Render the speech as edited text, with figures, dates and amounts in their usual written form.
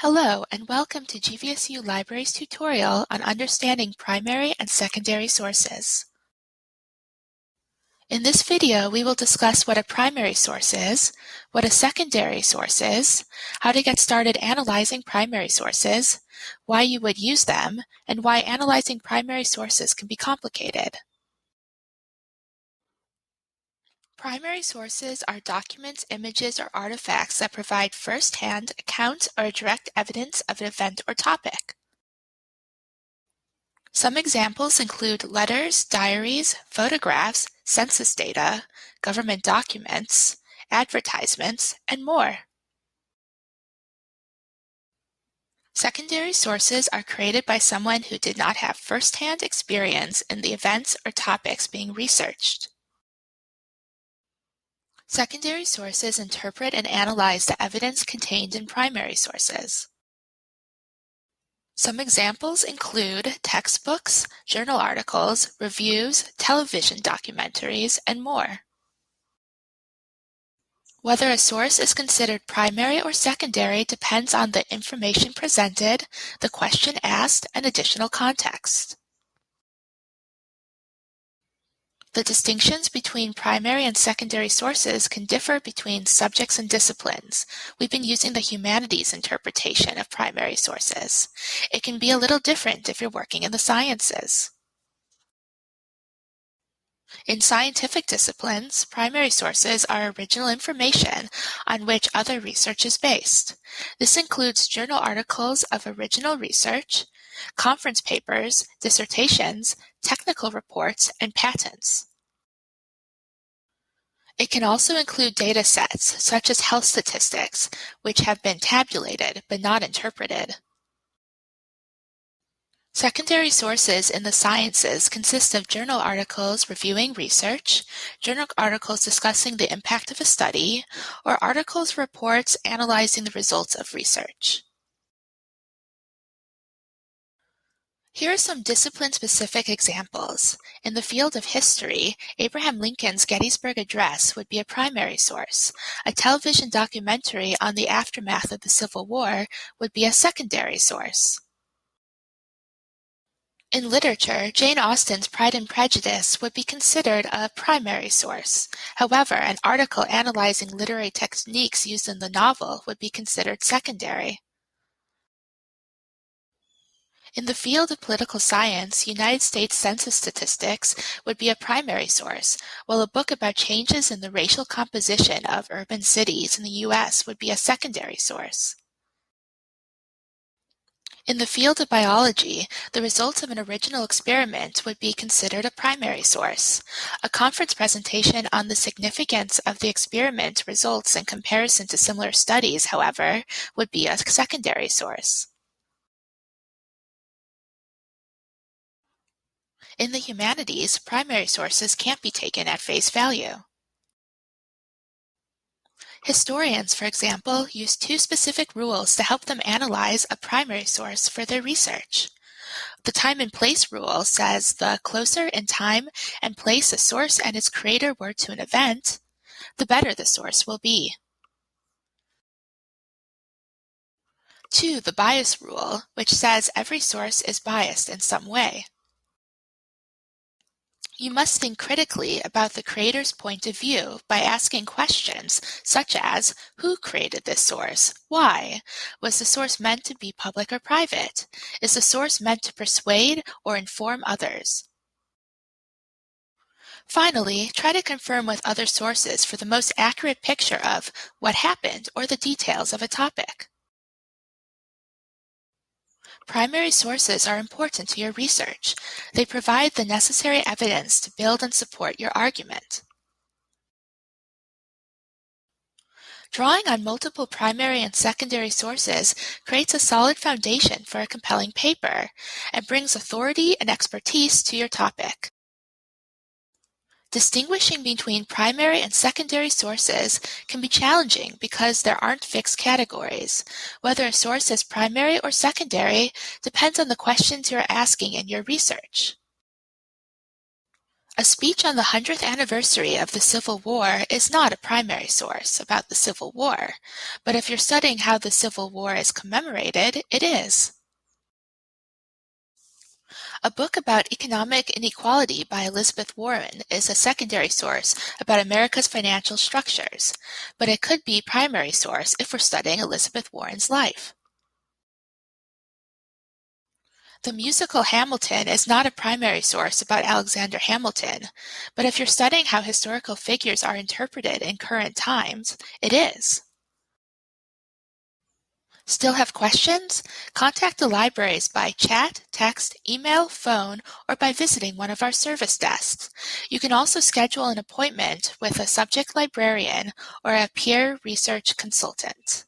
Hello and welcome to GVSU Libraries tutorial on understanding primary and secondary sources. In this video, we will discuss what a primary source is, what a secondary source is, how to get started analyzing primary sources, why you would use them, and why analyzing primary sources can be complicated. Primary sources are documents, images, or artifacts that provide first-hand account or direct evidence of an event or topic. Some examples include letters, diaries, photographs, census data, government documents, advertisements, and more. Secondary sources are created by someone who did not have first-hand experience in the events or topics being researched. Secondary sources interpret and analyze the evidence contained in primary sources. Some examples include textbooks, journal articles, reviews, television documentaries, and more. Whether a source is considered primary or secondary depends on the information presented, the question asked, and additional context. The distinctions between primary and secondary sources can differ between subjects and disciplines. We've been using the humanities interpretation of primary sources. It can be a little different if you're working in the sciences. In scientific disciplines, primary sources are original information on which other research is based. This includes journal articles of original research, conference papers, dissertations, technical reports, and patents. It can also include data sets, such as health statistics, which have been tabulated but not interpreted. Secondary sources in the sciences consist of journal articles reviewing research, journal articles discussing the impact of a study, or articles reports analyzing the results of research. Here are some discipline-specific examples. In the field of history, Abraham Lincoln's Gettysburg Address would be a primary source. A television documentary on the aftermath of the Civil War would be a secondary source. In literature, Jane Austen's Pride and Prejudice would be considered a primary source. However, an article analyzing literary techniques used in the novel would be considered secondary. In the field of political science, United States Census statistics would be a primary source, while a book about changes in the racial composition of urban cities in the U.S. would be a secondary source. In the field of biology, the results of an original experiment would be considered a primary source. A conference presentation on the significance of the experiment results in comparison to similar studies, however, would be a secondary source. In the humanities, primary sources can't be taken at face value. Historians, for example, use two specific rules to help them analyze a primary source for their research. The time and place rule says the closer in time and place a source and its creator were to an event, the better the source will be. 2. The bias rule, which says every source is biased in some way. You must think critically about the creator's point of view by asking questions such as, who created this source? Why? Was the source meant to be public or private? Is the source meant to persuade or inform others? Finally, try to confirm with other sources for the most accurate picture of what happened or the details of a topic. Primary sources are important to your research. They provide the necessary evidence to build and support your argument. Drawing on multiple primary and secondary sources creates a solid foundation for a compelling paper and brings authority and expertise to your topic. Distinguishing between primary and secondary sources can be challenging because there aren't fixed categories. Whether a source is primary or secondary depends on the questions you're asking in your research. A speech on the 100th anniversary of the Civil War is not a primary source about the Civil War, but if you're studying how the Civil War is commemorated, it is. A book about economic inequality by Elizabeth Warren is a secondary source about America's financial structures, but it could be primary source if we're studying Elizabeth Warren's life. The musical Hamilton is not a primary source about Alexander Hamilton, but if you're studying how historical figures are interpreted in current times, it is. Still have questions? Contact the libraries by chat, text, email, phone, or by visiting one of our service desks. You can also schedule an appointment with a subject librarian or a peer research consultant.